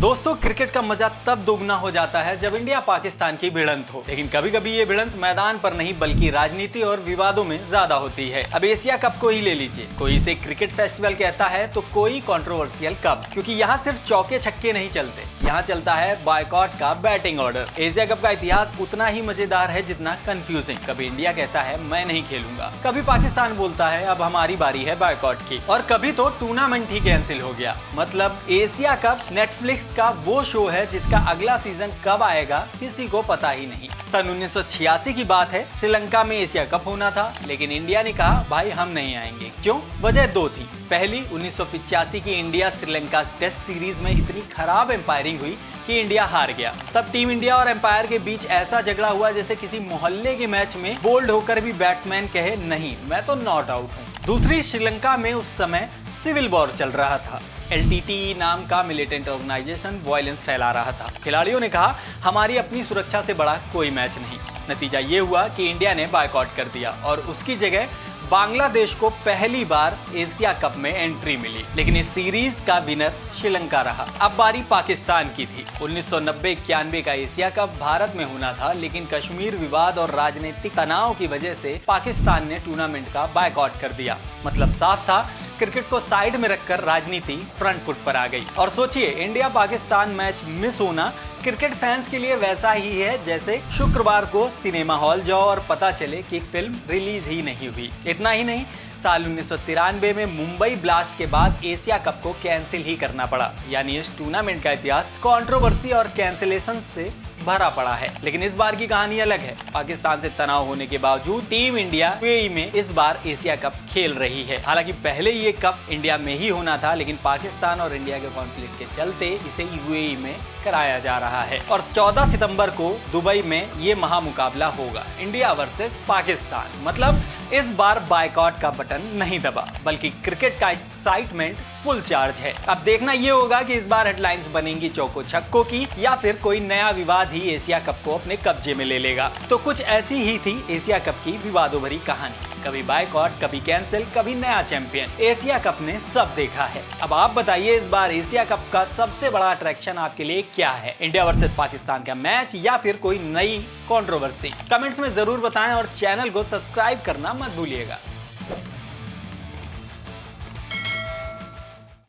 दोस्तों, क्रिकेट का मजा तब दोगुना हो जाता है जब इंडिया पाकिस्तान की भिड़ंत हो, लेकिन कभी कभी ये भिड़ंत मैदान पर नहीं बल्कि राजनीति और विवादों में ज्यादा होती है। अब एशिया कप को ही ले लीजिए, कोई इसे क्रिकेट फेस्टिवल कहता है तो कोई कंट्रोवर्शियल कप, क्योंकि यहाँ सिर्फ चौके छक्के नहीं चलते, यहाँ चलता है बॉयकॉट का बैटिंग ऑर्डर। एशिया कप का इतिहास उतना ही मजेदार है जितना कंफ्यूजिंग। कभी इंडिया कहता है मैं नहीं खेलूंगा, कभी पाकिस्तान बोलता है अब हमारी बारी है बॉयकॉट की, और कभी तो टूर्नामेंट ही कैंसिल हो गया। मतलब एशिया कप नेटफ्लिक्स का वो शो है जिसका अगला सीजन कब आएगा किसी को पता ही नहीं। सन 1986 की बात है, श्रीलंका में एशिया कप होना था, लेकिन इंडिया ने कहा भाई हम नहीं आएंगे। क्यों? वजह दो थी। पहली, 1985 की इंडिया श्रीलंका टेस्ट सीरीज में इतनी खराब एम्पायरिंग हुई कि इंडिया हार गया। तब टीम इंडिया और एम्पायर के बीच ऐसा झगड़ा हुआ जैसे किसी मोहल्ले के मैच में बोल्ड होकर भी बैट्समैन कहे नहीं मैं तो नॉट आउट हूँ। दूसरी, श्रीलंका में उस समय सिविल वॉर चल रहा था। LTTE नाम का मिलिटेंट ऑर्गेनाइजेशन वायलेंस फैला रहा था। खिलाड़ियों ने कहा हमारी अपनी सुरक्षा से बड़ा कोई मैच नहीं। नतीजा ये हुआ कि इंडिया ने बायकॉट कर दिया और उसकी जगह बांग्लादेश को पहली बार एशिया कप में एंट्री मिली, लेकिन इस सीरीज का विनर श्रीलंका रहा। अब बारी पाकिस्तान की थी। 1990-91 का एशिया कप भारत में होना था, लेकिन कश्मीर विवाद और राजनीतिक तनाव की वजह से पाकिस्तान ने टूर्नामेंट का बायकॉट कर दिया। मतलब साफ था, क्रिकेट को साइड में रखकर राजनीति फ्रंट फुट पर आ गई। और सोचिए, इंडिया पाकिस्तान मैच मिस होना क्रिकेट फैंस के लिए वैसा ही है जैसे शुक्रवार को सिनेमा हॉल जाओ और पता चले कि फिल्म रिलीज ही नहीं हुई। इतना ही नहीं, साल 1993 में मुंबई ब्लास्ट के बाद एशिया कप को कैंसिल ही करना पड़ा। यानी इस टूर्नामेंट का इतिहास कंट्रोवर्सी और कैंसिलेशन से भरा पड़ा है। लेकिन इस बार की कहानी अलग है। पाकिस्तान से तनाव होने के बावजूद टीम इंडिया यूएई में इस बार एशिया कप खेल रही है। हालांकि पहले ये कप इंडिया में ही होना था, लेकिन पाकिस्तान और इंडिया के कॉन्फ्लिक्ट के चलते इसे यूएई में कराया जा रहा है। और 14 सितंबर को दुबई में ये महामुकाबला होगा, इंडिया वर्सेस पाकिस्तान। मतलब इस बार बायकॉट का बटन नहीं दबा, बल्कि क्रिकेट का एक्साइटमेंट फुल चार्ज है। अब देखना ये होगा कि इस बार हेडलाइंस बनेंगी चौको छक्कों की या फिर कोई नया विवाद ही एशिया कप को अपने कब्जे में ले लेगा। तो कुछ ऐसी ही थी एशिया कप की विवादों भरी कहानी। कभी बायकॉट, कभी कैंसिल, कभी नया चैंपियन। एशिया कप ने सब देखा है। अब आप बताइए, इस बार एशिया कप का सबसे बड़ा अट्रैक्शन आपके लिए क्या है? इंडिया वर्सेस पाकिस्तान का मैच या फिर कोई नई कंट्रोवर्सी? कमेंट्स में जरूर बताएं और चैनल को सब्सक्राइब करना मत भूलिएगा।